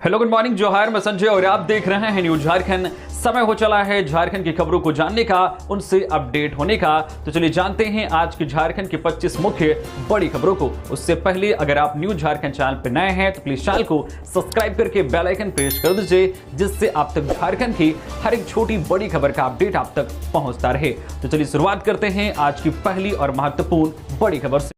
Hello good morning जोहार, मैं संजय और आप देख रहे हैं न्यूज झारखंड। समय हो चला है झारखंड की खबरों को जानने का, उनसे अपडेट होने का। तो चलिए जानते हैं आज की झारखंड की 25 मुख्य बड़ी खबरों को। उससे पहले अगर आप न्यूज झारखंड चैनल पर नए हैं तो प्लीज चैनल को सब्सक्राइब करके बेल आइकन प्रेस कर दीजिए, जिससे आप तक झारखंड की हर एक छोटी बड़ी खबर का अपडेट आप तक पहुंचता रहे। तो चलिए शुरुआत करते हैं आज की पहली और महत्वपूर्ण बड़ी खबर से।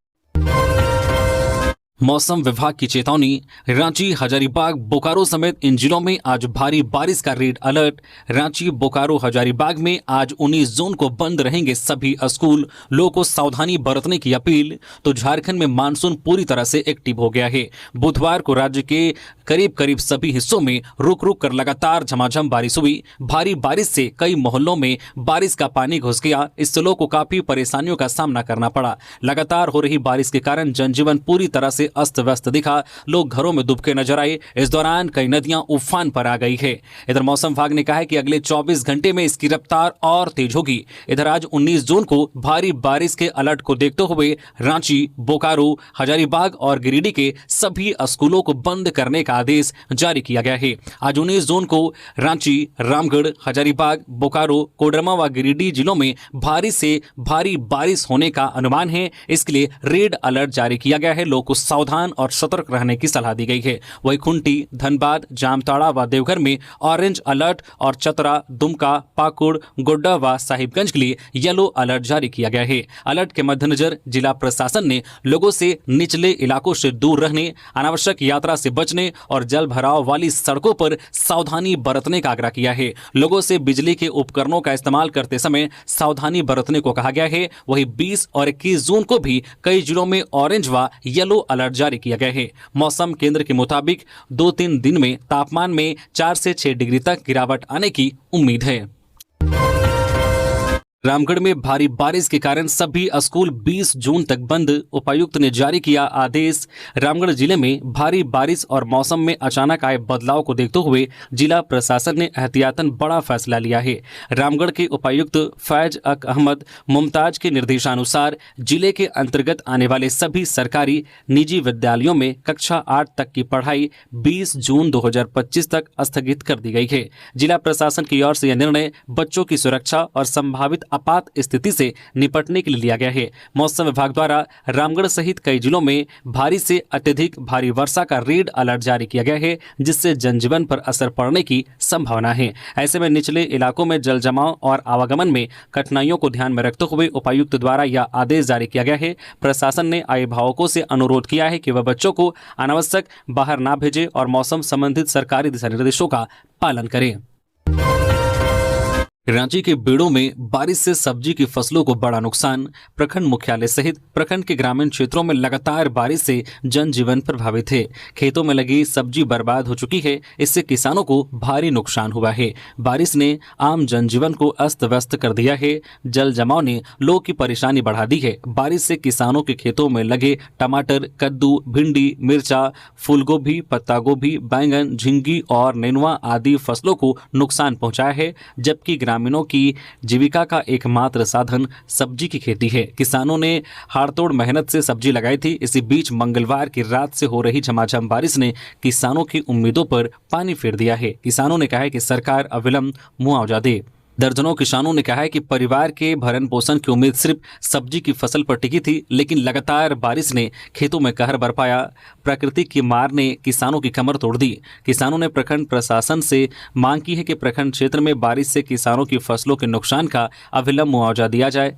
मौसम विभाग की चेतावनी, रांची, हजारीबाग, बोकारो समेत इन जिलों में आज भारी बारिश का रेड अलर्ट। रांची, बोकारो, हजारीबाग में आज 19 जून को बंद रहेंगे सभी स्कूल, लोगों को सावधानी बरतने की अपील। तो झारखंड में मानसून पूरी तरह से एक्टिव हो गया है। बुधवार को राज्य के करीब करीब सभी हिस्सों में रुक रुक कर लगातार झमाझम बारिश हुई। भारी बारिश से कई मोहल्लों में बारिश का पानी घुस गया। इससे लोगों को काफी परेशानियों का सामना करना पड़ा। लगातार हो रही बारिश के कारण जनजीवन पूरी तरह से अस्त व्यस्त दिखा। लोग घरों में डूबके नजर आए। इस दौरान कई नदियां उफान पर आ गई है। इधर मौसम विभाग ने कहा है कि अगले 24 घंटे में इसकी रफ्तार और तेज होगी। इधर आज 19 जून को भारी बारिश के अलर्ट को देखते हुए रांची, बोकारो, हजारीबाग और गिरिडीह के सभी स्कूलों को बंद करने का आदेश जारी किया गया है। आज 19 जून को रांची, रामगढ़, हजारीबाग, बोकारो, कोडरमा व गिरिडीह जिलों में भारी से भारी बारिश होने का अनुमान है। इसके लिए रेड अलर्ट जारी किया गया है। लोगों को सावधान और सतर्क रहने की सलाह दी गई है। वहीं खूंटी, धनबाद, जामताड़ा व देवघर में ऑरेंज अलर्ट और चतरा, दुमका, पाकुड़, गोड्डा व साहिबगंज के लिए येलो अलर्ट जारी किया गया है। अलर्ट के मद्देनजर जिला प्रशासन ने लोगों से निचले इलाकों से दूर रहने, अनावश्यक यात्रा से बचने और जल भराव वाली सड़कों पर सावधानी बरतने का आग्रह किया है। लोगों से बिजली के उपकरणों का इस्तेमाल करते समय सावधानी बरतने को कहा गया है। वहीं 20 और 21 जून को भी कई जिलों में ऑरेंज व येलो अलर्ट जारी किया गया है। मौसम केंद्र के मुताबिक 2-3 दिन में तापमान में 4 से 6 डिग्री तक गिरावट आने की उम्मीद है। रामगढ़ में भारी बारिश के कारण सभी स्कूल 20 जून तक बंद, उपायुक्त ने जारी किया आदेश। रामगढ़ जिले में भारी बारिश और मौसम में अचानक आए बदलाव को देखते हुए जिला प्रशासन ने एहतियातन बड़ा फैसला लिया है। रामगढ़ के उपायुक्त फैज अक अहमद मुमताज के निर्देशानुसार जिले के अंतर्गत आने वाले सभी सरकारी निजी विद्यालयों में कक्षा 8 तक की पढ़ाई 20 जून 2025 तक स्थगित कर दी गई है। जिला प्रशासन की ओर से यह निर्णय बच्चों की सुरक्षा और संभावित आपात स्थिति से निपटने के लिए लिया गया है। मौसम विभाग द्वारा रामगढ़ सहित कई जिलों में भारी से अत्यधिक भारी वर्षा का रेड अलर्ट जारी किया गया है, जिससे जनजीवन पर असर पड़ने की संभावना है। ऐसे में निचले इलाकों में जल जमाव और आवागमन में कठिनाइयों को ध्यान में रखते हुए उपायुक्त द्वारा यह आदेश जारी किया गया है। प्रशासन ने अभिभावकों से अनुरोध किया है कि वह बच्चों को अनावश्यक बाहर ना भेजें और मौसम संबंधित सरकारी दिशा निर्देशों का पालन करें। रांची के बेड़ों में बारिश से सब्जी की फसलों को बड़ा नुकसान। प्रखंड मुख्यालय सहित प्रखंड के ग्रामीण क्षेत्रों में लगातार बारिश से जनजीवन प्रभावित है। खेतों में लगी सब्जी बर्बाद हो चुकी है। इससे किसानों को भारी नुकसान हुआ है। बारिश ने आम जनजीवन को अस्त व्यस्त कर दिया है। जल जमाव ने लोगों की परेशानी बढ़ा दी है। बारिश से किसानों के खेतों में लगे टमाटर, कद्दू, भिंडी, मिर्चा, फूलगोभी, पत्ता गोभी, बैंगन, झिंगी और नेनुआ आदि फसलों को नुकसान पहुंचाया है। जबकि ग्रामीणों की जीविका का एकमात्र साधन सब्जी की खेती है। किसानों ने हाड़तोड़ मेहनत से सब्जी लगाई थी। इसी बीच मंगलवार की रात से हो रही झमाझम बारिश ने किसानों की उम्मीदों पर पानी फेर दिया है। किसानों ने कहा है कि सरकार अविलंब मुआवजा दे। दर्जनों किसानों ने कहा है कि परिवार के भरण पोषण की उम्मीद सिर्फ सब्जी की फसल पर टिकी थी, लेकिन लगातार बारिश ने खेतों में कहर बरपाया। प्रकृति की मार ने किसानों की कमर तोड़ दी। किसानों ने प्रखंड प्रशासन से मांग की है कि प्रखंड क्षेत्र में बारिश से किसानों की फसलों के नुकसान का अविलंब मुआवजा दिया जाए।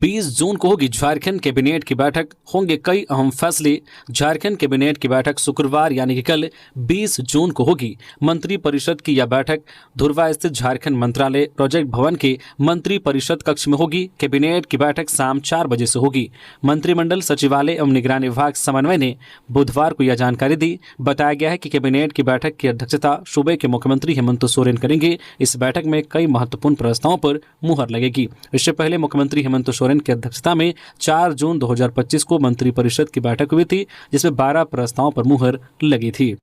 20 जून को होगी झारखंड कैबिनेट की बैठक, होंगे कई अहम फैसले। झारखंड कैबिनेट की बैठक शुक्रवार यानी कि कल 20 जून को होगी। मंत्री परिषद की यह बैठक धुर्वा स्थित झारखंड मंत्रालय प्रोजेक्ट भवन के मंत्री परिषद कक्ष में होगी। कैबिनेट की बैठक शाम 4 बजे से होगी। मंत्रिमंडल सचिवालय एवं निगरानी विभाग समन्वय ने बुधवार को यह जानकारी दी। बताया गया है कि कैबिनेट की बैठक की अध्यक्षता सूबे के मुख्यमंत्री हेमंत सोरेन करेंगे। इस बैठक में कई महत्वपूर्ण प्रस्तावों पर मुहर लगेगी। इससे पहले मुख्यमंत्री हेमंत सोरेन की अध्यक्षता में 4 जून 2025 को मंत्रिपरिषद की बैठक हुई थी, जिसमें 12 प्रस्तावों पर मुहर लगी थी।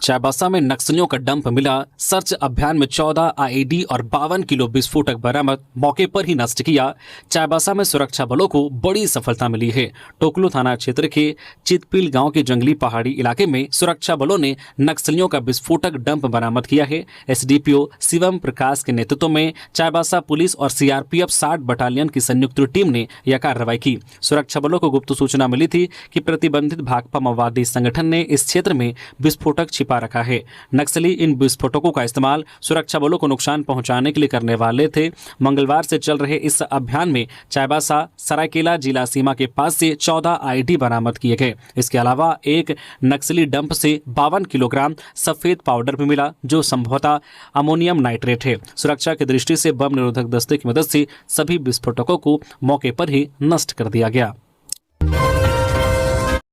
चाईबासा में नक्सलियों का डंप मिला। सर्च अभियान में 14 आईईडी और 52 किलो विस्फोटक बरामद, मौके पर ही नष्ट किया। चाईबासा में सुरक्षा बलों को बड़ी सफलता मिली है। टोकलो थाना क्षेत्र के चितपील गांव के जंगली पहाड़ी इलाके में सुरक्षा बलों ने नक्सलियों का विस्फोटक डंप बरामद किया है। एसडीपीओ शिवम प्रकाश के नेतृत्व में चाईबासा पुलिस और सीआरपीएफ 60 बटालियन की संयुक्त टीम ने यह कार्रवाई की। सुरक्षा बलों को गुप्त सूचना मिली थी कि प्रतिबंधित भाकपा माओवादी संगठन ने इस क्षेत्र में विस्फोटक छिपा रखा है। नक्सली इन विस्फोटकों का इस्तेमाल सुरक्षा बलों को नुकसान पहुंचाने के लिए करने वाले थे। मंगलवार से चल रहे इस अभियान में चाईबासा सरायकेला जिला सीमा के पास से 14 आईडी बरामद किए गए। इसके अलावा एक नक्सली डंप से 52 किलोग्राम सफेद पाउडर भी मिला, जो संभवतः अमोनियम नाइट्रेट है। सुरक्षा की दृष्टि से बम निरोधक दस्ते की मदद से सभी विस्फोटकों को मौके पर ही नष्ट कर दिया गया।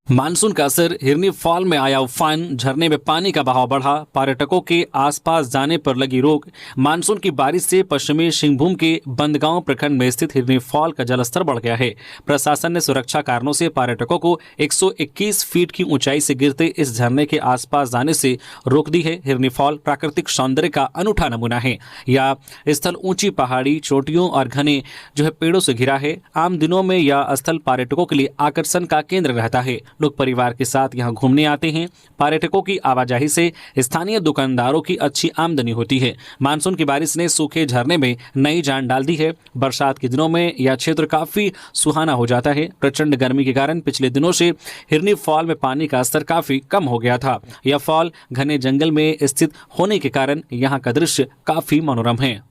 मानसून का असर, हिरनी फॉल में आया उफान, झरने में पानी का बहाव बढ़ा, पर्यटकों के आसपास जाने पर लगी रोक। मानसून की बारिश से पश्चिमी सिंहभूम के बंदगांव प्रखंड में स्थित हिरनी फॉल का जलस्तर बढ़ गया है। प्रशासन ने सुरक्षा कारणों से पर्यटकों को 121 फीट की ऊंचाई से गिरते इस झरने के आसपास जाने से रोक दी है। हिरनी फॉल प्राकृतिक सौंदर्य का अनूठा नमूना है। यह स्थल ऊंची पहाड़ी चोटियों और घने पेड़ों से घिरा है। आम दिनों में यह स्थल पर्यटकों के लिए आकर्षण का केंद्र रहता है। लोग परिवार के साथ यहां घूमने आते हैं। पर्यटकों की आवाजाही से स्थानीय दुकानदारों की अच्छी आमदनी होती है। मानसून की बारिश ने सूखे झरने में नई जान डाल दी है। बरसात के दिनों में यह क्षेत्र काफी सुहाना हो जाता है। प्रचंड गर्मी के कारण पिछले दिनों से हिरनी फॉल में पानी का स्तर काफी कम हो गया था। यह फॉल घने जंगल में स्थित होने के कारण यहाँ का दृश्य काफी मनोरम है।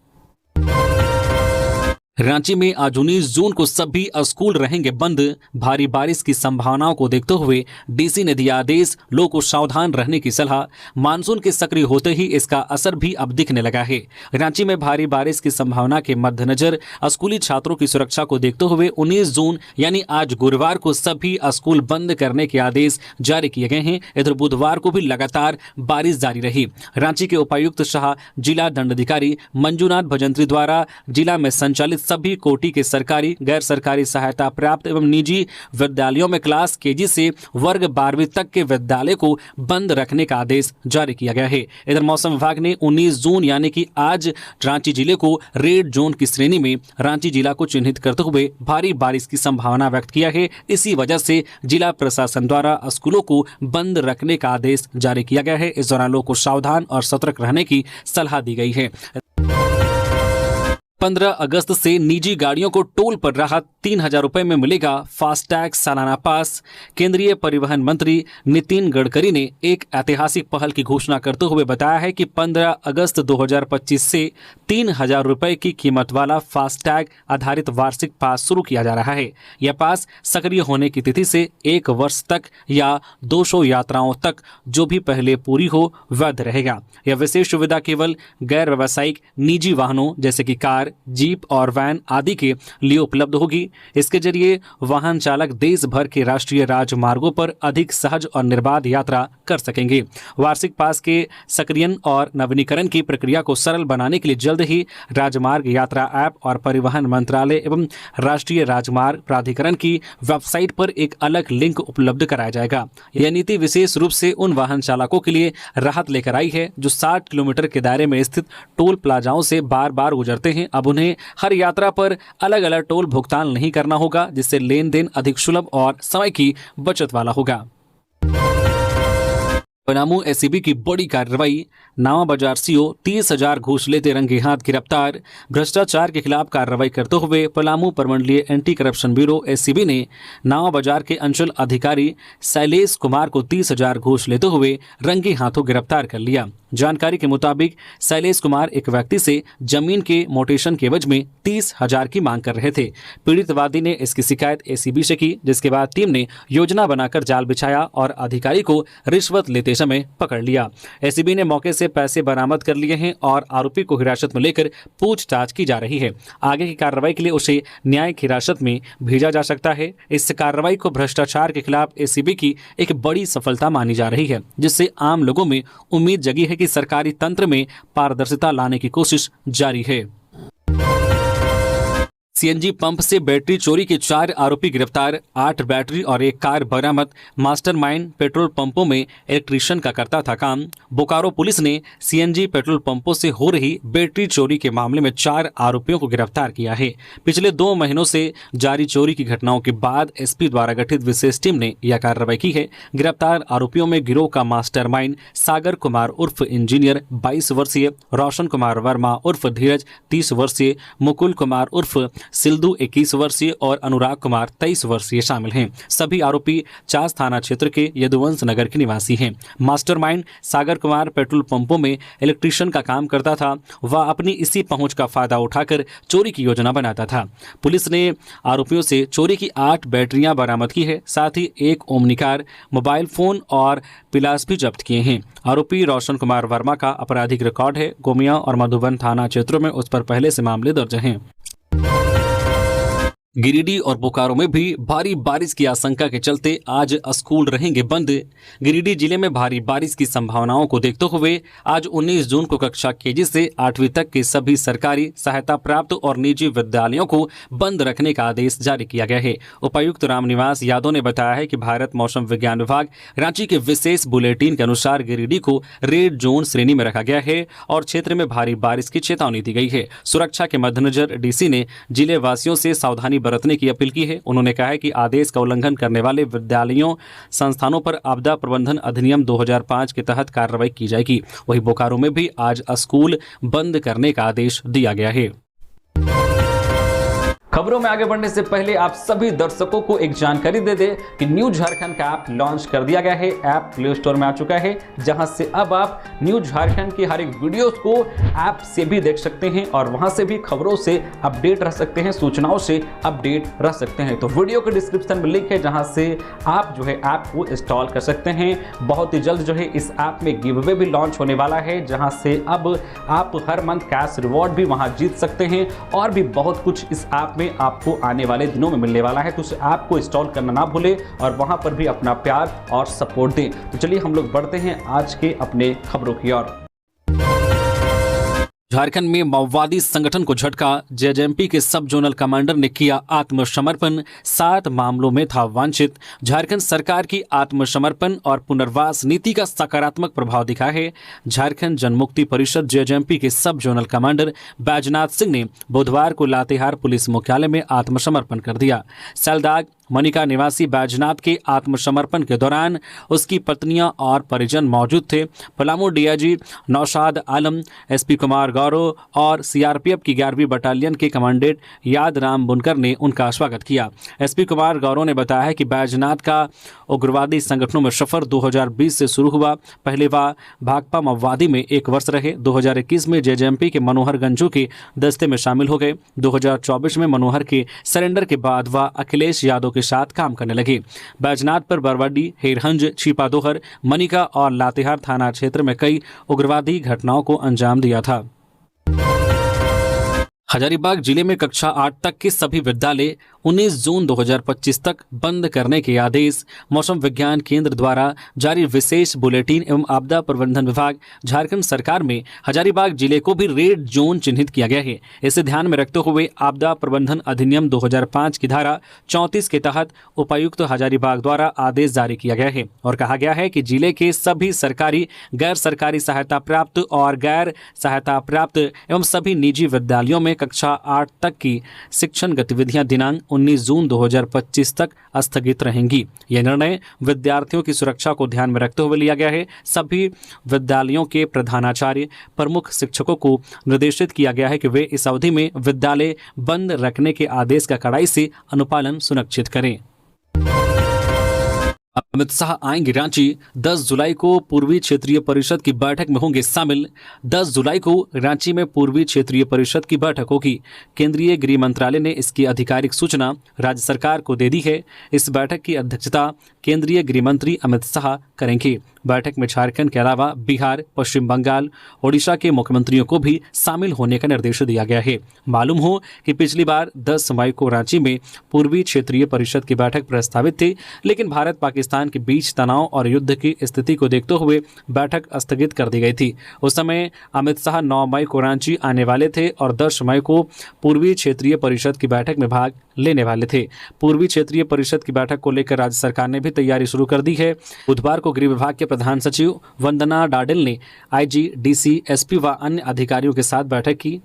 रांची में आज 19 जून को सभी स्कूल रहेंगे बंद। भारी बारिश की संभावनाओं को देखते हुए डीसी ने दिया आदेश, लोगों को सावधान रहने की सलाह। मानसून के सक्रिय होते ही इसका असर भी अब दिखने लगा है। रांची में भारी बारिश की संभावना के मद्देनजर स्कूली छात्रों की सुरक्षा को देखते हुए 19 जून यानी आज गुरुवार को सभी स्कूल बंद करने के आदेश जारी किए गए हैं। इधर बुधवार को भी लगातार बारिश जारी रही। रांची के उपायुक्त शाह जिला दंडाधिकारी मंजूनाथ भजंत्री द्वारा जिला में संचालित सभी कोटि के सरकारी, गैर सरकारी सहायता प्राप्त एवं निजी विद्यालयों में क्लास केजी से वर्ग 12वीं तक के विद्यालय को बंद रखने का आदेश जारी किया गया है। इधर मौसम विभाग ने 19 जून यानी कि आज रांची जिले को रेड जोन की श्रेणी में रांची जिला को चिन्हित करते हुए भारी बारिश की संभावना व्यक्त किया है। इसी वजह से जिला प्रशासन द्वारा स्कूलों को बंद रखने का आदेश जारी किया गया है। इस दौरान लोगों को सावधान और सतर्क रहने की सलाह दी गई है। 15 अगस्त से निजी गाड़ियों को टोल पर राहत, 3,000 रुपए में मिलेगा फास्टैग सालाना पास। केंद्रीय परिवहन मंत्री नितिन गडकरी ने एक ऐतिहासिक पहल की घोषणा करते हुए बताया है कि 15 अगस्त 2025 से 3,000 रुपए की कीमत वाला फास्टैग आधारित वार्षिक पास शुरू किया जा रहा है। यह पास सक्रिय होने की तिथि से 1 वर्ष तक या 200 यात्राओं तक जो भी पहले पूरी हो वैध रहेगा। यह विशेष सुविधा केवल गैर व्यावसायिक निजी वाहनों जैसे कि कार, जीप और वैन आदि के लिए उपलब्ध होगी। इसके जरिए वाहन चालक देश भर के राष्ट्रीय राजमार्गों पर अधिक सहज और निर्बाध यात्रा कर सकेंगे। वार्षिक पास के सक्रियण और नवीनीकरण की प्रक्रिया को सरल बनाने के लिए जल्द ही राजमार्ग यात्रा ऐप और परिवहन मंत्रालय एवं राष्ट्रीय राजमार्ग प्राधिकरण की वेबसाइट पर एक अलग लिंक उपलब्ध कराया जाएगा। यह नीति विशेष रूप से उन वाहन चालकों के लिए राहत लेकर आई है जो 60 किलोमीटर के दायरे में स्थित टोल प्लाजाओं से बार बार गुजरते हैं। अब उन्हें हर यात्रा पर अलग अलग टोल भुगतान नहीं करना होगा, जिससे लेन देन अधिक सुलभ और समय की बचत वाला होगा। पलामू एसीबी की बड़ी कार्रवाई, नावा बाजार सीओ 30,000 घूस लेते रंगे हाथ गिरफ्तार। भ्रष्टाचार के खिलाफ कार्रवाई करते हुए पलामू प्रमंडलीय एंटी करप्शन ब्यूरो एसीबी ने नावा बाजार के अंचल अधिकारी शैलेश कुमार को 30,000 घूस लेते हुए रंगे हाथों गिरफ्तार कर लिया। जानकारी के मुताबिक शैलेश कुमार एक व्यक्ति से जमीन के मोटेशन के एवज में 30,000 की मांग कर रहे थे। पीड़ित वादी ने इसकी शिकायत एसीबी से की, जिसके बाद टीम ने योजना बनाकर जाल बिछाया और अधिकारी को रिश्वत लेते समय पकड़ लिया। एसीबी ने मौके से पैसे बरामद कर लिए हैं और आरोपी को हिरासत में लेकर पूछताछ की जा रही है। आगे की कार्रवाई के लिए उसे न्यायिक हिरासत में भेजा जा सकता है। इस कार्रवाई को भ्रष्टाचार के खिलाफ एसीबी की एक बड़ी सफलता मानी जा रही है, जिससे आम लोगों में उम्मीद जगी है कि सरकारी तंत्र में पारदर्शिता लाने की कोशिश जारी है। सीएनजी पंप से बैटरी चोरी के 4 आरोपी गिरफ्तार, 8 बैटरी और 1 कार बरामद। मास्टरमाइंड पेट्रोल पंपों में इलेक्ट्रीशियन का करता था काम। बोकारो पुलिस ने सीएनजी पेट्रोल पंपों से हो रही बैटरी चोरी के मामले में 4 आरोपियों को गिरफ्तार किया है। पिछले 2 महीनों से जारी चोरी की घटनाओं के बाद एसपी द्वारा गठित विशेष टीम ने यह कार्रवाई की है। गिरफ्तार आरोपियों में गिरोह का मास्टरमाइंड सागर कुमार उर्फ इंजीनियर 22 वर्षीय, रोशन कुमार वर्मा उर्फ धीरज 30 वर्षीय, मुकुल कुमार उर्फ सिल्दू 21 वर्षीय और अनुराग कुमार 23 वर्षीय शामिल हैं। सभी आरोपी चास थाना क्षेत्र के यदुवंश नगर के निवासी हैं। मास्टरमाइंड सागर कुमार पेट्रोल पंपों में इलेक्ट्रीशियन का काम करता था। वह अपनी इसी पहुंच का फायदा उठाकर चोरी की योजना बनाता था। पुलिस ने आरोपियों से चोरी की 8 बैटरियां बरामद की है। साथ ही 1 ओमनी कार, मोबाइल फोन और पिलास भी जब्त किए हैं। आरोपी रोशन कुमार वर्मा का आपराधिक रिकॉर्ड है। गोमिया और मधुबन थाना क्षेत्रों में उस पर पहले से मामले दर्ज हैं। गिरिडीह और बोकारो में भी भारी बारिश की आशंका के चलते आज स्कूल रहेंगे बंद। गिरिडीह जिले में भारी बारिश की संभावनाओं को देखते हुए आज 19 जून को कक्षा केजी से 8वीं तक के सभी सरकारी, सहायता प्राप्त और निजी विद्यालयों को बंद रखने का आदेश जारी किया गया है। उपायुक्त रामनिवास यादव ने बताया है कि भारत मौसम विज्ञान विभाग रांची के विशेष बुलेटिन के अनुसार गिरिडीह को रेड जोन श्रेणी में रखा गया है और क्षेत्र में भारी बारिश की चेतावनी दी गई है। सुरक्षा के मद्देनजर डीसी ने जिले वासियों से सावधानी बरतने की अपील की है। उन्होंने कहा है कि आदेश का उल्लंघन करने वाले विद्यालयों, संस्थानों पर आपदा प्रबंधन अधिनियम 2005 के तहत कार्रवाई की जाएगी। वहीं बोकारो में भी आज स्कूल बंद करने का आदेश दिया गया है। खबरों में आगे बढ़ने से पहले आप सभी दर्शकों को एक जानकारी दे दें कि न्यूज झारखंड का ऐप लॉन्च कर दिया गया है। ऐप प्ले स्टोर में आ चुका है, जहां से अब आप न्यूज झारखंड की हर एक वीडियोस को ऐप से भी देख सकते हैं और वहां से भी खबरों से अपडेट रह सकते हैं, सूचनाओं से अपडेट रह सकते हैं। तो वीडियो के डिस्क्रिप्शन में लिंक है, जहां से आप जो है ऐप को इंस्टॉल कर सकते हैं। बहुत ही जल्द जो है इस ऐप में गिव अवे भी लॉन्च होने वाला है, जहां से अब आप हर मंथ कैश रिवॉर्ड भी वहां जीत सकते हैं और भी बहुत कुछ इस ऐप में आपको आने वाले दिनों में मिलने वाला है। तो उस ऐप को इंस्टॉल करना ना भूलें और वहां पर भी अपना प्यार और सपोर्ट दें। तो चलिए हम लोग बढ़ते हैं आज के अपने खबरों की ओर। झारखंड में माओवादी संगठन को झटका, जेजेएमपी के सब जोनल कमांडर ने किया आत्मसमर्पण, 7 मामलों में था वांछित। झारखंड सरकार की आत्मसमर्पण और पुनर्वास नीति का सकारात्मक प्रभाव दिखा है। झारखंड जनमुक्ति परिषद जेजेएमपी के सब जोनल कमांडर बैजनाथ सिंह ने बुधवार को लातेहार पुलिस मुख्यालय में आत्मसमर्पण कर दिया। सैलदाग मनिका निवासी बैजनाथ के आत्मसमर्पण के दौरान उसकी पत्नियां और परिजन मौजूद थे। पलामू डीआईजी नौशाद आलम, एसपी कुमार गौरव और सीआरपीएफ की 11वीं बटालियन के कमांडेंट यादराम बुनकर ने उनका स्वागत किया। एसपी कुमार गौरव ने बताया कि बैजनाथ का उग्रवादी संगठनों में सफर 2020 से शुरू हुआ। पहले वह भाकपा माओवादी में 1 वर्ष रहे। 2021 में जेजेएमपी के मनोहर गंजू के दस्ते में शामिल हो गए। 2024 में मनोहर के सरेंडर के बाद वह अखिलेश यादव के साथ काम करने लगे। बैजनाथ पर बरवाडी, हेरहंज, छिपादोहर, मनिका और लातेहार थाना क्षेत्र में कई उग्रवादी घटनाओं को अंजाम दिया था। हजारीबाग जिले में कक्षा 8 तक के सभी विद्यालय 19 जून 2025 तक बंद करने के आदेश। मौसम विज्ञान केंद्र द्वारा जारी विशेष बुलेटिन एवं आपदा प्रबंधन विभाग झारखंड सरकार में हजारीबाग जिले को भी रेड जोन चिन्हित किया गया है। इसे ध्यान में रखते हुए आपदा प्रबंधन अधिनियम 2005 की धारा 34 के तहत उपायुक्त हजारीबाग द्वारा आदेश जारी किया गया है और कहा गया है कि जिले के सभी सरकारी, गैर सरकारी सहायता प्राप्त और गैर सहायता प्राप्त एवं सभी निजी विद्यालयों में कक्षा 8 तक की शिक्षण गतिविधियां दिनांक 19 जून 2025 तक स्थगित रहेंगी। यह निर्णय विद्यार्थियों की सुरक्षा को ध्यान में रखते हुए लिया गया है। सभी विद्यालयों के प्रधानाचार्य, प्रमुख शिक्षकों को निर्देशित किया गया है कि वे इस अवधि में विद्यालय बंद रखने के आदेश का कड़ाई से अनुपालन सुनिश्चित करें। अमित शाह आएंगे रांची, 10 जुलाई को पूर्वी क्षेत्रीय परिषद की बैठक में होंगे शामिल। 10 जुलाई को रांची में पूर्वी क्षेत्रीय परिषद की बैठक होगी। केंद्रीय गृह मंत्रालय ने इसकी आधिकारिक सूचना राज्य सरकार को दे दी है। इस बैठक की अध्यक्षता केंद्रीय गृह मंत्री अमित शाह करेंगे। बैठक में झारखंड के अलावा बिहार, पश्चिम बंगाल, ओडिशा के मुख्यमंत्रियों को भी शामिल होने का निर्देश दिया गया है। मालूम हो कि पिछली बार 10 मई को रांची में पूर्वी क्षेत्रीय परिषद की बैठक प्रस्तावित थी, लेकिन भारत पाकिस्तान पाकिस्तान के बीच तनाव और युद्ध की स्थिति को देखते हुए बैठक स्थगित कर दी गई थी। उस समय अमित शाह 9 मई को रांची आने वाले थे और 10 मई को पूर्वी क्षेत्रीय परिषद की बैठक में भाग लेने वाले थे। पूर्वी क्षेत्रीय परिषद की बैठक को लेकर राज्य सरकार ने भी तैयारी शुरू कर दी है। बुधवार को गृह विभाग के प्रधान सचिव वंदना डाडिल ने आईजी, डीसी, एसपी व अन्य अधिकारियों के साथ बैठक की।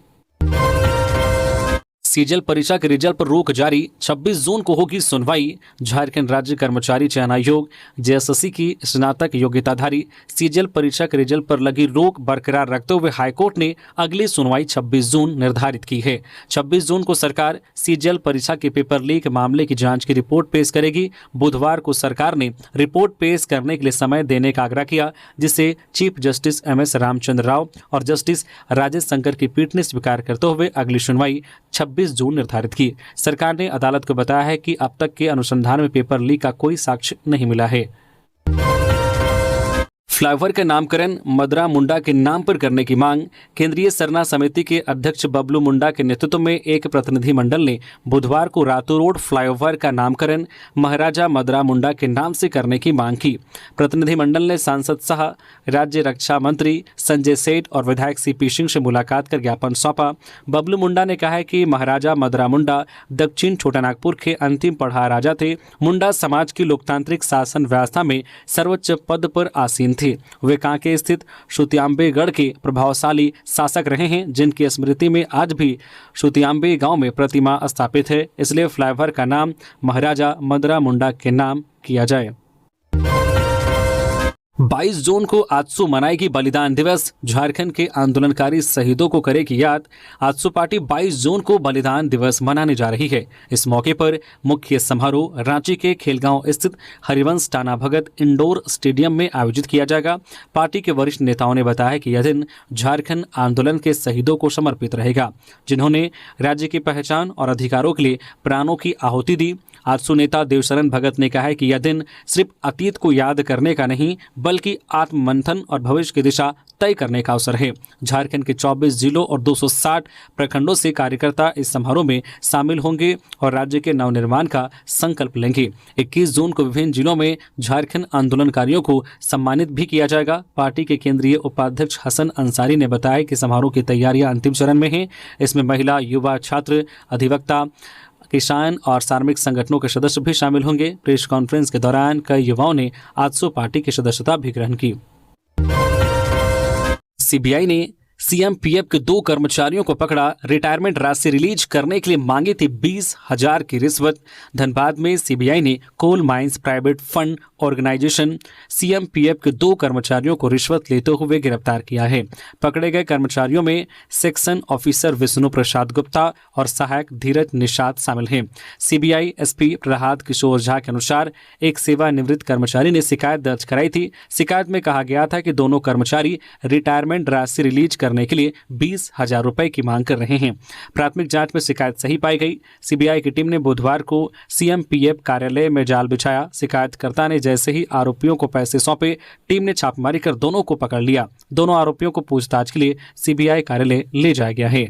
सीजीएल परीक्षा के रिजल्ट पर रोक जारी, 26 जून को होगी सुनवाई। झारखंड राज्य कर्मचारी चयन आयोग जेएसएससी की स्नातक योग्यताधारी सीजीएल परीक्षा के रिजल्ट पर लगी रोक बरकरार रखते हुए हाईकोर्ट ने अगली सुनवाई 26 जून निर्धारित की है। 26 जून को सरकार सीजीएल परीक्षा के पेपर लीक मामले की जांच की रिपोर्ट पेश करेगी। बुधवार को सरकार ने रिपोर्ट पेश करने के लिए समय देने का आग्रह किया, जिसे chief justice MS Ramchandra Rao और जस्टिस राजेश शंकर की पीठ ने स्वीकार करते हुए अगली सुनवाई 26 जून निर्धारित की। सरकार ने अदालत को बताया है कि अब तक के अनुसंधान में पेपर लीक का कोई साक्ष्य नहीं मिला है। फ्लाईओवर का नामकरण मदरा मुंडा के नाम पर करने की मांग। केंद्रीय सरना समिति के अध्यक्ष बबलू मुंडा के नेतृत्व में एक प्रतिनिधिमंडल ने बुधवार को रातू रोड फ्लाईओवर का नामकरण महाराजा मदरा मुंडा के नाम से करने की मांग की। प्रतिनिधिमंडल ने सांसद शाह, राज्य रक्षा मंत्री संजय सेठ और विधायक सीपी सिंह से मुलाकात कर ज्ञापन सौंपा। बबलू मुंडा ने कहा है कि महाराजा मदरा मुंडा दक्षिण छोटानागपुर के अंतिम पढ़ा राजा थे। मुंडा समाज की लोकतांत्रिक शासन व्यवस्था में सर्वोच्च पद पर आसीन थे। वे कांके स्थित शुतियाम्बेगढ़ के प्रभावशाली शासक रहे हैं, जिनकी स्मृति में आज भी शुतियाम्बे गांव में प्रतिमा स्थापित है। इसलिए फ्लाईओवर का नाम महाराजा मदरा मुंडा के नाम किया जाए। 22 जून को आजसू मनाएगी बलिदान दिवस। झारखंड के आंदोलनकारी शहीदों को करेगी याद। आजसू पार्टी 22 जून को बलिदान दिवस मनाने जा रही है। इस मौके पर मुख्य समारोह रांची के खेलगांव स्थित हरिवंश टाना भगत इंडोर स्टेडियम में आयोजित किया जाएगा। पार्टी के वरिष्ठ नेताओं ने बताया कि यह दिन झारखंड आंदोलन के शहीदों को समर्पित रहेगा, जिन्होंने राज्य की पहचान और अधिकारों के लिए प्राणों की आहुति दी। आजसू नेता देवशरण भगत ने कहा है कि यह दिन सिर्फ अतीत को याद करने का नहीं, बल्कि आत्ममंथन और भविष्य की दिशा तय करने का अवसर है। झारखंड के 24 जिलों और 260 प्रखंडों से कार्यकर्ता इस समारोह में शामिल होंगे और राज्य के नवनिर्माण का संकल्प लेंगे। 21 जून को विभिन्न जिलों में झारखंड आंदोलनकारियों को सम्मानित भी किया जाएगा। पार्टी के केंद्रीय उपाध्यक्ष हसन अंसारी ने बताया कि समारोह की तैयारियां अंतिम चरण में हैं। इसमें महिला, युवा, छात्र, अधिवक्ता, किसान और कार्मिक संगठनों के सदस्य भी शामिल होंगे। प्रेस कॉन्फ्रेंस के दौरान कई युवाओं ने आजसू पार्टी की सदस्यता भी ग्रहण की। सीबीआई ने सीएमपीएफ के 2 कर्मचारियों को पकड़ा। रिटायरमेंट राशि रिलीज करने के लिए मांगी थी 20,000 की रिश्वत। धनबाद में सीबीआई ने coal mines private fund organisation CMPF के 2 कर्मचारियों को रिश्वत लेते हुए गिरफ्तार किया है। पकड़े गए कर्मचारियों में सेक्शन ऑफिसर विष्णु प्रसाद गुप्ता और सहायक धीरज निषाद शामिल हैं। सीबीआई एसपी प्रहलाद किशोर झा के अनुसार एक सेवानिवृत्त कर्मचारी ने शिकायत दर्ज कराई थी। शिकायत में कहा गया था कि दोनों कर्मचारी रिटायरमेंट राशि रिलीज करने के लिए 20,000 रुपए की मांग कर रहे हैं। प्राथमिक जांच में शिकायत सही पाई गई। सीबीआई की टीम ने बुधवार को सीएमपीएफ कार्यालय में जाल बिछाया। शिकायतकर्ता ने जैसे ही आरोपियों को पैसे सौंपे, टीम ने छापेमारी कर दोनों को पकड़ लिया। दोनों आरोपियों को पूछताछ के लिए सीबीआई कार्यालय ले जाया गया है।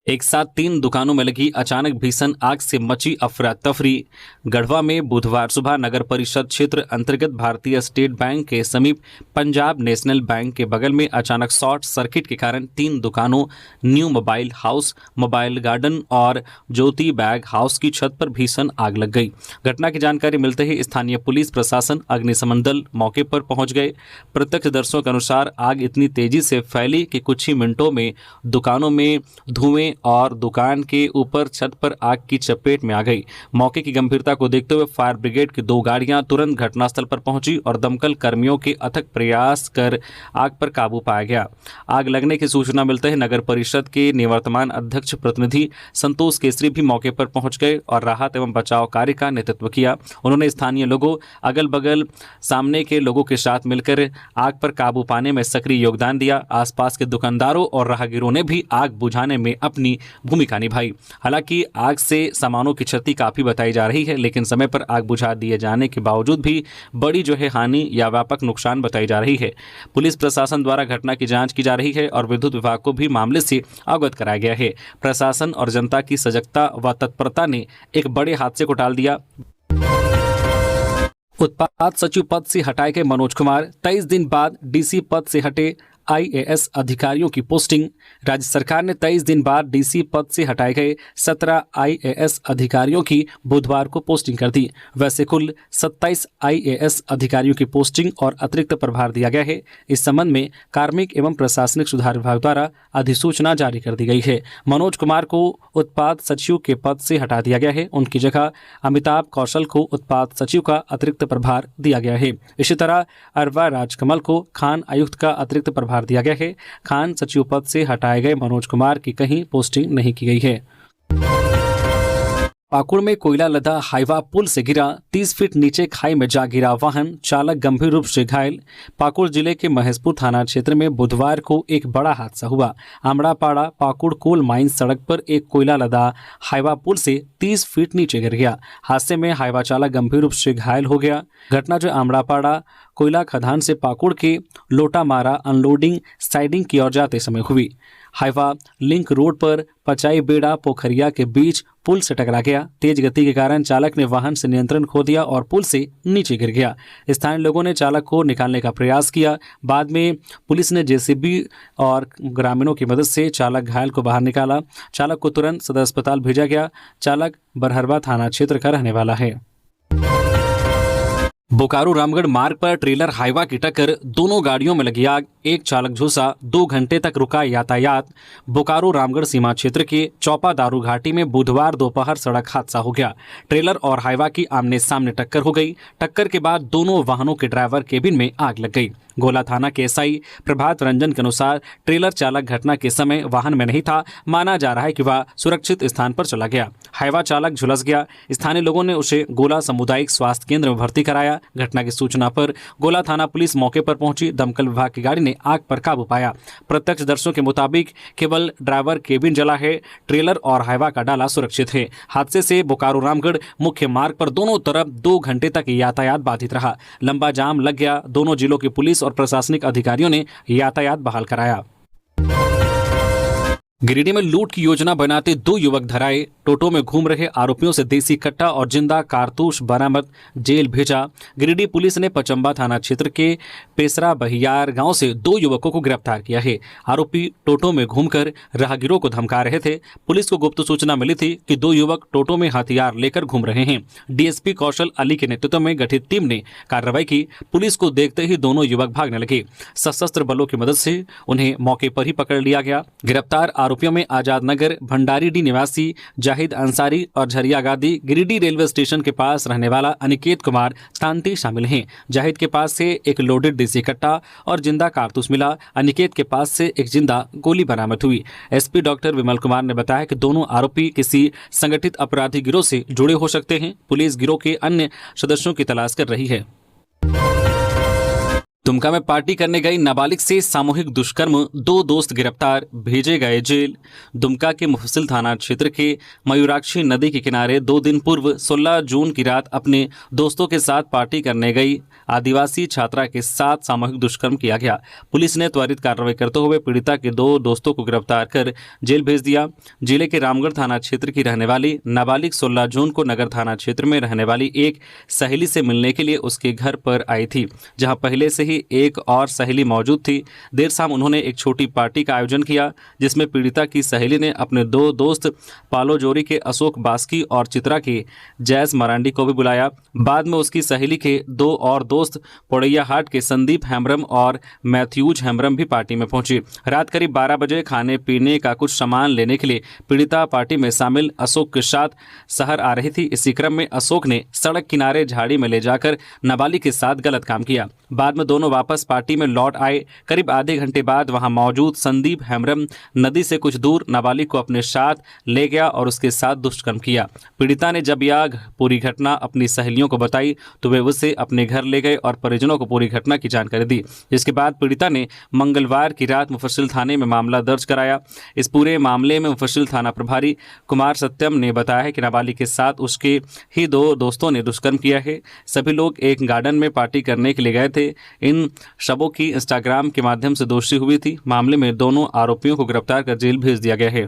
एक साथ 3 दुकानों में लगी अचानक भीषण आग से मची अफरा तफरी। गढ़वा में बुधवार सुबह नगर परिषद क्षेत्र अंतर्गत भारतीय स्टेट बैंक के समीप पंजाब नेशनल बैंक के बगल में अचानक शॉर्ट सर्किट के कारण 3 दुकानों new mobile house, mobile garden और ज्योति बैग हाउस की छत पर भीषण आग लग गई। घटना की जानकारी मिलते ही स्थानीय पुलिस प्रशासन, अग्निशमन दल मौके पर पहुंच गए। प्रत्यक्षदर्शियों के अनुसार आग इतनी तेजी से फैली कि कुछ ही मिनटों में दुकानों में धुएं और दुकान के ऊपर छत पर आग की चपेट में आ गई। मौके की गंभीरता को देखते हुए फायर ब्रिगेड की 2 गाड़ियां तुरंत घटनास्थल पर पहुंची और दमकल कर्मियों के अथक प्रयास कर आग पर काबू पाया गया। आग लगने की सूचना मिलते ही नगर परिषद के निवर्तमान अध्यक्ष प्रतिनिधि संतोष केसरी भी मौके पर पहुंच गए और राहत एवं बचाव कार्य का नेतृत्व किया। उन्होंने स्थानीय लोगों, अगल बगल सामने के लोगों के साथ मिलकर आग पर काबू पाने में सक्रिय योगदान दिया। आसपास के दुकानदारों और राहगीरों ने भी आग बुझाने में अपनी भूमिका निभाई। हालांकि आग से सामानों की क्षति काफी बताई जा रही है, लेकिन समय पर आग बुझा दिए जाने के बावजूद भी बड़ी हानि या व्यापक नुकसान बताई जा रही है। पुलिस प्रशासन द्वारा घटना की जांच की जा रही है और विद्युत विभाग को भी मामले से अवगत कराया गया है। प्रशासन और जनता की सजगता व तत्परता ने एक बड़े हादसे को टाल दिया। उत्पाद सचिव पद से हटाए गए मनोज कुमार, 23 दिन बाद डीसी पद से हटे आईएएस अधिकारियों की पोस्टिंग। राज्य सरकार ने 23 दिन बाद डीसी पद से हटाए गए 17 आईएएस अधिकारियों की बुधवार को पोस्टिंग कर दी। वैसे कुल 27 आईएएस अधिकारियों की पोस्टिंग और अतिरिक्त प्रभार दिया गया है। इस संबंध में कार्मिक एवं प्रशासनिक सुधार विभाग द्वारा अधिसूचना जारी कर दी गई है। मनोज कुमार को उत्पाद सचिव के पद से हटा दिया गया है। उनकी जगह अमिताभ कौशल को उत्पाद सचिव का अतिरिक्त प्रभार दिया गया है। इसी तरह अरवा राजकमल को खान आयुक्त का अतिरिक्त प्रभार दिया गया है। खान सचिव पद से हटाए गए मनोज कुमार की कहीं पोस्टिंग नहीं की गई है। पाकुड़ में कोयला लदा हाईवा पुल से गिरा, 30 फीट नीचे खाई में जा गिरा वाहन, चालक गंभीर रूप से घायल। पाकुड़ जिले के महेशपुर थाना क्षेत्र में बुधवार को एक बड़ा हादसा हुआ। आमड़ापाड़ा पाकुड़ कोल माइन सड़क पर एक कोयला लदा हाईवा पुल से 30 फीट नीचे गिर गया। हादसे में हाईवा चालक गंभीर रूप से घायल हो गया। घटना जो आमड़ापाड़ा कोयला खदान से पाकुड़ के लोटामारा अनलोडिंग साइडिंग की ओर जाते समय हुई। हाईवा लिंक रोड पर पचाई बेड़ा पोखरिया के बीच पुल से टकरा गया। तेज गति के कारण चालक ने वाहन से नियंत्रण खो दिया और पुल से नीचे गिर गया। स्थानीय लोगों ने चालक को निकालने का प्रयास किया। बाद में पुलिस ने जेसीबी और ग्रामीणों की मदद से चालक घायल को बाहर निकाला। चालक को तुरंत सदर अस्पताल भेजा गया। चालक बरहरवा थाना क्षेत्र का रहने वाला है। बोकारो रामगढ़ मार्ग पर ट्रेलर हाईवा की टक्कर, दोनों गाड़ियों में लगी आग, एक चालक झुलसा, 2 घंटे तक रुका यातायात। बोकारो रामगढ़ सीमा क्षेत्र के चौपा दारू घाटी में बुधवार दोपहर सड़क हादसा हो गया। ट्रेलर और हाईवा की आमने सामने टक्कर हो गई। टक्कर के बाद दोनों वाहनों के ड्राइवर केबिन में आग लग गई। गोला थाना के एसआई प्रभात रंजन के अनुसार ट्रेलर चालक घटना के समय वाहन में नहीं था। माना जा रहा है कि वह सुरक्षित स्थान पर चला गया। हाईवा चालक झुलस गया। स्थानीय लोगों ने उसे गोला सामुदायिक स्वास्थ्य केंद्र में भर्ती कराया। घटना की सूचना पर गोला थाना पुलिस मौके पर पहुंची। दमकल विभाग की गाड़ी ने आग पर काबू पाया। प्रत्यक्षदर्शियों के मुताबिक केवल ड्राइवर केबिन जला है। ट्रेलर और हाईवा का डाला सुरक्षित है। हादसे से बोकारो रामगढ़ मुख्य मार्ग पर दोनों तरफ 2 घंटे तक यातायात बाधित रहा। लंबा जाम लग गया। दोनों जिलों की पुलिस और प्रशासनिक अधिकारियों ने यातायात बहाल कराया। गिरिडीह में लूट की योजना बनाते 2 युवक धराए। टोटो में घूम रहे आरोपियों से देसी कट्टा और जिंदा कारतूस बरामद, जेल भेजा। गिरिडीह पुलिस ने पचम्बा थाना क्षेत्र के पेसरा बहियार गांव से 2 युवकों को गिरफ्तार किया है। आरोपी टोटो में घूमकर राहगीरों को धमका रहे थे। पुलिस को गुप्त सूचना मिली थी कि 2 युवक टोटो में हथियार लेकर घूम रहे हैं। डीएसपी कौशल अली के नेतृत्व में गठित टीम ने कार्रवाई की। पुलिस को देखते ही दोनों युवक भागने लगे। सशस्त्र बलों की मदद से उन्हें मौके पर ही पकड़ लिया गया। गिरफ्तार आरोपियों में आजाद नगर भंडारीडीह निवासी जाहिद अंसारी और झरिया गादी गिरिडीह रेलवे स्टेशन के पास रहने वाला अनिकेत कुमार तांती शामिल हैं। जाहिद के पास से एक लोडेड देसी कट्टा और जिंदा कारतूस मिला। अनिकेत के पास से एक जिंदा गोली बरामद हुई। एसपी डॉक्टर विमल कुमार ने बताया कि दोनों आरोपी किसी संगठित अपराधी गिरोह से जुड़े हो सकते हैं। पुलिस गिरोह के अन्य सदस्यों की तलाश कर रही है। दुमका में पार्टी करने गई नाबालिग से सामूहिक दुष्कर्म, 2 दोस्त गिरफ्तार, भेजे गए जेल। दुमका के मुफस्सिल थाना क्षेत्र के मयूराक्षी नदी के किनारे 2 दिन पूर्व 16 जून की रात अपने दोस्तों के साथ पार्टी करने गई आदिवासी छात्रा के साथ सामूहिक दुष्कर्म किया गया। पुलिस ने त्वरित कार्रवाई करते हुए पीड़िता के 2 दोस्तों को गिरफ्तार कर जेल भेज दिया। जिले के रामगढ़ थाना क्षेत्र की रहने वाली नाबालिग 16 जून को नगर थाना क्षेत्र में रहने वाली एक सहेली से मिलने के लिए उसके घर पर आई थी, जहां पहले से ही एक और सहेली मौजूद थी। देर शाम उन्होंने एक छोटी पार्टी का आयोजन किया, जिसमें पीड़िता की सहेली ने अपने 2 दोस्त पालोजोरी के अशोक बास्की और चित्रा के जैस मरांडी को भी बुलाया। बाद में उसकी सहेली के 2 और दोस्त पोड़ैया हाट के संदीप हेम्ब्रम और मैथ्यूज हेम्ब्रम भी पार्टी में पहुंची। रात करीब 12 बजे खाने पीने का कुछ सामान लेने के लिए पीड़िता पार्टी में शामिल अशोक के साथ शहर आ रही थी। इसी क्रम में अशोक ने सड़क किनारे झाड़ी में ले जाकर नाबालिग के साथ गलत काम किया। बाद में दोनों वापस पार्टी में लौट आए। करीब आधे घंटे बाद वहां मौजूद संदीप हेम्ब्रम नदी से कुछ दूर नाबालिग को अपने साथ ले गया और उसके साथ दुष्कर्म किया। पीड़िता ने जब यह पूरी घटना अपनी सहेलियों को बताई तो वे उसे अपने घर ले गए और परिजनों को पूरी घटना की जानकारी दी। जिसके बाद पीड़िता ने मंगलवार की रात मुफस्सिल थाने में मामला दर्ज कराया। इस पूरे मामले में मुफस्सिल थाना प्रभारी कुमार सत्यम ने बताया है कि नाबालिग के साथ उसके ही 2 दोस्तों ने दुष्कर्म किया है। सभी लोग एक गार्डन में पार्टी करने के लिए गए थे। इन शवों की इंस्टाग्राम के माध्यम से दोस्ती हुई थी। मामले में दोनों आरोपियों को गिरफ्तार कर जेल भेज दिया गया है।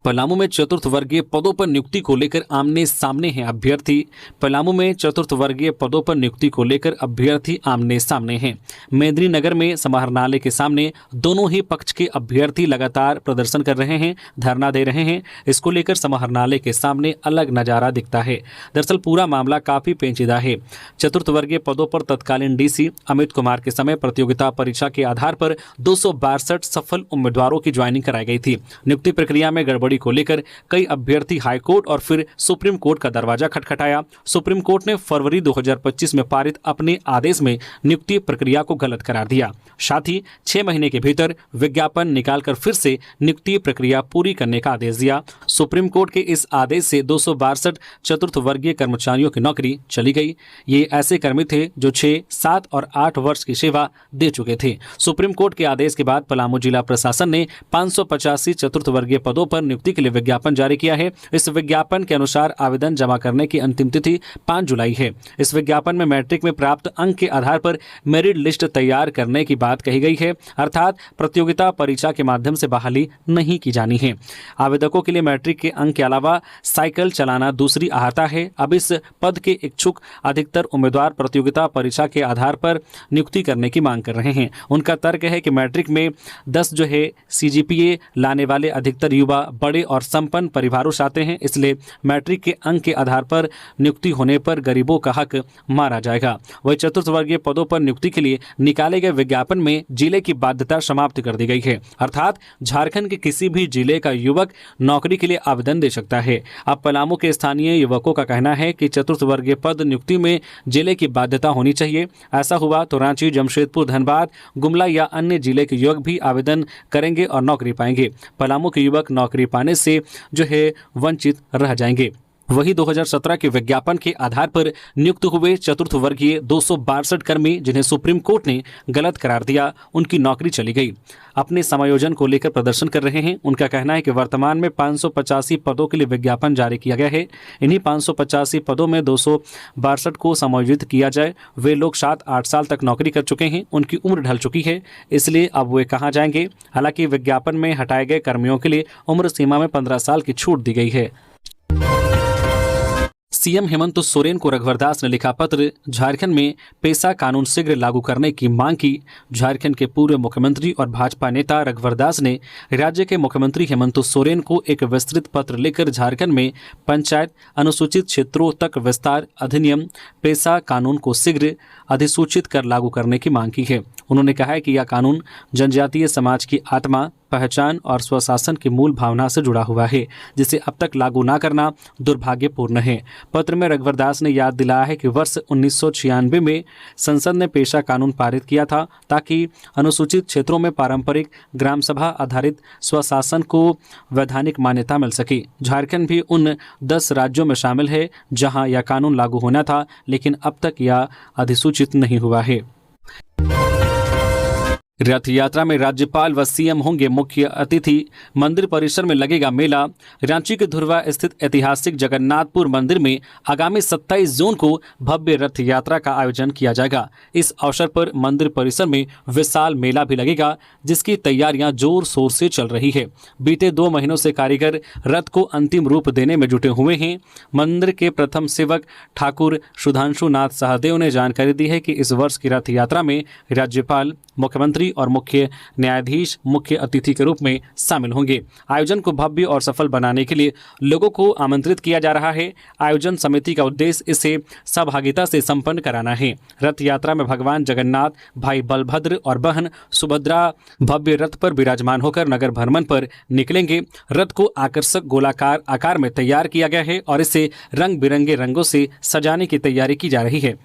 पलामू में चतुर्थ वर्गीय पदों पर नियुक्ति को लेकर आमने सामने हैं अभ्यर्थी। पलामू में चतुर्थ वर्गीय पदों पर नियुक्ति को लेकर अभ्यर्थी आमने सामने हैं। मेदिनीनगर में समाहरणालय के सामने दोनों ही पक्ष के अभ्यर्थी लगातार प्रदर्शन कर रहे हैं, धरना दे रहे हैं। इसको लेकर समाहरणालय के सामने अलग नजारा दिखता है। दरअसल पूरा मामला काफी पेचीदा है। चतुर्थ वर्गीय पदों पर तत्कालीन डीसी अमित कुमार के समय प्रतियोगिता परीक्षा के आधार पर 262 सफल उम्मीदवारों की ज्वाइनिंग कराई गई थी। नियुक्ति प्रक्रिया में गड़बड़ी को लेकर कई अभ्यर्थी हाईकोर्ट और फिर सुप्रीम कोर्ट का दरवाजा खटखटाया। सुप्रीम कोर्ट ने फरवरी 2025 में पारित अपने आदेश में नियुक्ति प्रक्रिया को गलत करार दिया। साथ ही 6 महीने के भीतर विज्ञापन निकालकर फिर से नियुक्ति प्रक्रिया पूरी करने का आदेश दिया। सुप्रीम कोर्ट के इस आदेश से 262 चतुर्थ वर्गीय कर्मचारियों की नौकरी चली गई। ये ऐसे कर्मी थे जो 6, 7 और 8 वर्ष की सेवा दे चुके थे। सुप्रीम कोर्ट के आदेश के बाद पलामू जिला प्रशासन ने 585 चतुर्थ वर्गीय पदों पर नियुक्ति के लिए विज्ञापन जारी किया है। इस विज्ञापन के अनुसार आवेदन जमा करने की अंतिम तिथि 5 जुलाई है। इस विज्ञापन में मैट्रिक में प्राप्त अंक के आधार पर मेरिट लिस्ट तैयार करने की बात कही गई है, अर्थात प्रतियोगिता परीक्षा के माध्यम से बहाली नहीं की जानी है। आवेदकों के लिए मैट्रिक के अंक के अलावा साइकिल चलाना दूसरी अहर्ता है। अब इस पद के इच्छुक अधिकतर उम्मीदवार प्रतियोगिता परीक्षा के आधार पर नियुक्ति करने की मांग कर रहे हैं। उनका तर्क है कि मैट्रिक में 10 जो है CGPA लाने वाले अधिकतर युवा बड़े और संपन्न परिवारों से आते हैं, इसलिए मैट्रिक के अंक के आधार पर नियुक्ति होने पर गरीबों का हक मारा जाएगा। वही चतुर्थ वर्गीय पदों पर नियुक्ति के लिए निकाले गए विज्ञापन में जिले की बाध्यता समाप्त कर दी गई है, अर्थात झारखंड के किसी भी जिले का युवक नौकरी के लिए आवेदन दे सकता है। अब पलामू के स्थानीय युवकों का कहना है कि चतुर्थ वर्गीय पद नियुक्ति में जिले की बाध्यता होनी चाहिए। ऐसा हुआ तो रांची, जमशेदपुर, धनबाद, गुमला या अन्य जिले के युवक भी आवेदन करेंगे और नौकरी पाएंगे। पलामू के युवक नौकरी पाने से जो है वंचित रह जाएंगे। वही 2017 के विज्ञापन के आधार पर नियुक्त हुए चतुर्थ वर्गीय 262 कर्मी जिन्हें सुप्रीम कोर्ट ने गलत करार दिया, उनकी नौकरी चली गई। अपने समायोजन को लेकर प्रदर्शन कर रहे हैं। उनका कहना है कि वर्तमान में 585 पदों के लिए विज्ञापन जारी किया गया है। इन्हीं 585 पदों में 262 को समायोजित किया जाए। वे लोग 7-8 साल तक नौकरी कर चुके हैं, उनकी उम्र ढल चुकी है, इसलिए अब वे कहाँ जाएंगे। हालांकि विज्ञापन में हटाए गए कर्मियों के लिए उम्र सीमा में 15 साल की छूट दी गई है। सीएम हेमंत सोरेन को रघुवर दास ने लिखा पत्र, झारखंड में पेशा कानून शीघ्र लागू करने की मांग की। झारखंड के पूर्व मुख्यमंत्री और भाजपा नेता रघुवर दास ने राज्य के मुख्यमंत्री हेमंत सोरेन को एक विस्तृत पत्र लिखकर झारखंड में पंचायत अनुसूचित क्षेत्रों तक विस्तार अधिनियम पेशा कानून को शीघ्र अधिसूचित कर लागू करने की मांग की है। उन्होंने कहा है कि यह कानून जनजातीय समाज की आत्मा, पहचान और स्वशासन की मूल भावना से जुड़ा हुआ है, जिसे अब तक लागू न करना दुर्भाग्यपूर्ण है। पत्र में रघुवर दास ने याद दिलाया है कि वर्ष 1996 में संसद ने पेशा कानून पारित किया था ताकि अनुसूचित क्षेत्रों में पारंपरिक ग्राम सभा आधारित स्वशासन को वैधानिक मान्यता मिल सके। झारखंड भी उन 10 राज्यों में शामिल है जहां यह कानून लागू होना था, लेकिन अब तक यह अधिसूचित नहीं हुआ है। रथ यात्रा में राज्यपाल व सीएम होंगे मुख्य अतिथि। मंदिर परिसर में लगेगा मेला। रांची के धुरवा स्थित ऐतिहासिक जगन्नाथपुर मंदिर में आगामी 27 जून को भव्य रथ यात्रा का आयोजन किया जाएगा। इस अवसर पर मंदिर परिसर में विशाल मेला भी लगेगा, जिसकी तैयारियां जोर शोर से चल रही है। बीते 2 महीनों से कारीगर रथ को अंतिम रूप देने में जुटे हुए हैं। मंदिर के प्रथम सेवक ठाकुर सुधांशु नाथ सहदेव ने जानकारी दी है कि इस वर्ष की रथ यात्रा में राज्यपाल, मुख्यमंत्री और मुख्य न्यायाधीश मुख्य अतिथि के रूप में शामिल होंगे। आयोजन को भव्य और सफल बनाने के लिए लोगों को आमंत्रित किया जा रहा है। आयोजन समिति का उद्देश्य इसे सहभागिता से संपन्न कराना है। रथ यात्रा में भगवान जगन्नाथ, भाई बलभद्र और बहन सुभद्रा भव्य रथ पर विराजमान होकर नगर भ्रमण पर निकलेंगे। रथ को आकर्षक गोलाकार आकार में तैयार किया गया है और इसे रंग बिरंगे रंगों से सजाने की तैयारी की जा रही है।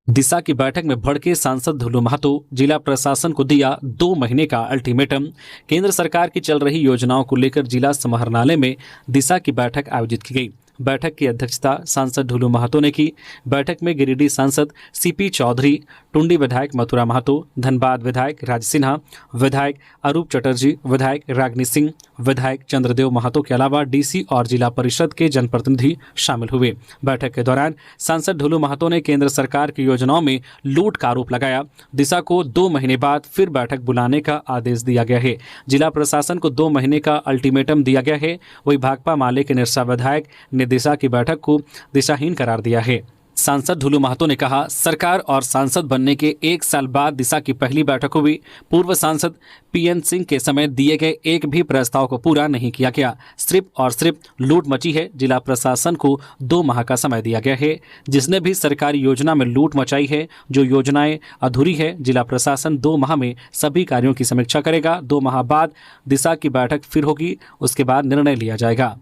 दिशा की बैठक में भड़के सांसद धुलू महतो, जिला प्रशासन को दिया 2 महीने का अल्टीमेटम। केंद्र सरकार की चल रही योजनाओं को लेकर जिला समाहरणालय में दिशा की बैठक आयोजित की गई। बैठक की अध्यक्षता सांसद ढुलू महतो ने की। बैठक में गिरिडीह सांसद सीपी चौधरी, टुंडी विधायक मथुरा महतो, धनबाद विधायक राज सिन्हा, विधायक अरूप चटर्जी, विधायक रागनी सिंह, विधायक चंद्रदेव महतो के अलावा डीसी और जिला परिषद के जनप्रतिनिधि शामिल हुए। बैठक के दौरान सांसद ढुलू महतो ने केंद्र सरकार की योजनाओं में लूट का आरोप लगाया। दिशा को 2 महीने बाद फिर बैठक बुलाने का आदेश दिया गया है। जिला प्रशासन को 2 महीने का अल्टीमेटम दिया गया है। वही भाकपा माले के निरसा विधायक ने दिशा की बैठक को दिशाहीन करार दिया है। सांसद ढुलू महतो ने कहा, सरकार और सांसद बनने के 1 साल बाद दिशा की पहली बैठक हुई। पूर्व सांसद पीएन सिंह के समय दिए गए एक भी प्रस्ताव को पूरा नहीं किया गया। सिर्फ और सिर्फ लूट मची है। जिला प्रशासन को 2 माह का समय दिया गया है। जिसने भी सरकारी योजना में लूट मचाई है, जो योजनाएं अधूरी है, जिला प्रशासन 2 माह में सभी कार्यों की समीक्षा करेगा। 2 माह बाद दिशा की बैठक फिर होगी, उसके बाद निर्णय लिया जाएगा।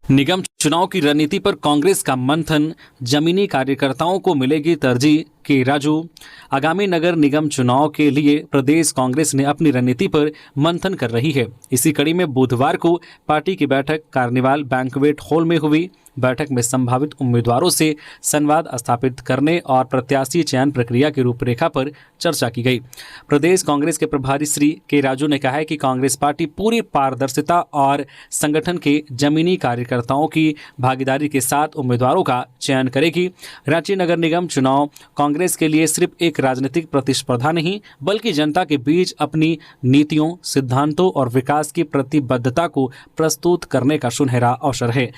निगम चुनाव की रणनीति पर कांग्रेस का मंथन, जमीनी कार्यकर्ताओं को मिलेगी तरजीह के राजू। आगामी नगर निगम चुनाव के लिए प्रदेश कांग्रेस ने अपनी रणनीति पर मंथन कर रही है। इसी कड़ी में बुधवार को पार्टी की बैठक कार्निवाल बैंक्वेट हॉल में हुई। बैठक में संभावित उम्मीदवारों से संवाद स्थापित करने और प्रत्याशी चयन प्रक्रिया की रूपरेखा पर चर्चा की गई। प्रदेश कांग्रेस के प्रभारी श्री के राजू ने कहा है कि कांग्रेस पार्टी पूरी पारदर्शिता और संगठन के जमीनी कार्यकर्ताओं की भागीदारी के साथ उम्मीदवारों का चयन करेगी। रांची नगर निगम चुनाव कांग्रेस के लिए सिर्फ एक राजनीतिक प्रतिस्पर्धा नहीं, बल्कि जनता के बीच अपनी नीतियों, सिद्धांतों और विकास की प्रतिबद्धता को प्रस्तुत करने का सुनहरा अवसर है।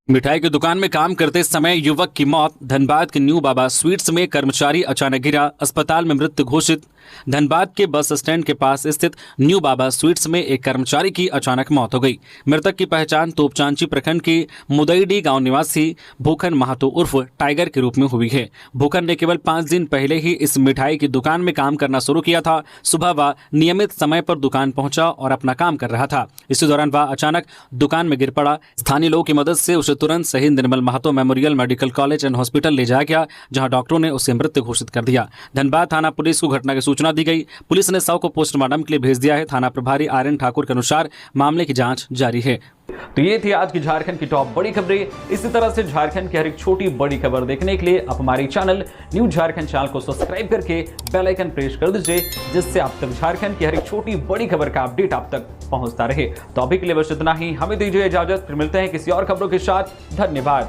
मिठाई की दुकान में काम करते समय युवक की मौत। धनबाद के न्यू बाबा स्वीट्स में कर्मचारी अचानक गिरा, अस्पताल में मृत घोषित। धनबाद के बस स्टैंड के पास स्थित न्यू बाबा स्वीट्स में एक कर्मचारी की अचानक मौत हो गई। मृतक की पहचान तोपचांची प्रखंड के मुदईडी गांव निवासी भूखन महतो उर्फ टाइगर के रूप में हुई है। भूखन ने केवल 5 दिन पहले ही इस मिठाई की दुकान में काम करना शुरू किया था। सुबह वह नियमित समय पर दुकान पहुंचा और अपना काम कर रहा था। इसी दौरान वह अचानक दुकान में गिर पड़ा। स्थानीय लोगों की मदद से उसे तुरंत शहीद Nirmal Mahato memorial medical college and hospital ले जाया गया, जहां डॉक्टरों ने उसे मृत घोषित कर दिया। धनबाद थाना पुलिस को घटना की सूचना दी गई। पुलिस ने शव को पोस्टमार्टम के लिए भेज दिया है। थाना प्रभारी आर्यन ठाकुर के अनुसार मामले की जांच जारी है। तो ये थी आज की झारखंड की टॉप बड़ी खबरें। इसी तरह से झारखंड की हर एक छोटी बड़ी खबर देखने के लिए आप हमारे चैनल न्यू झारखंड चैनल को सब्सक्राइब करके बेल आइकन प्रेस कर दीजिए, जिससे आप तक झारखंड की हर एक छोटी बड़ी खबर का अपडेट आप तक पहुंचता रहे। तो अभी के लिए बस इतना ही। हमें दीजिए इजाजत, फिर मिलते हैं किसी और खबरों के साथ। धन्यवाद।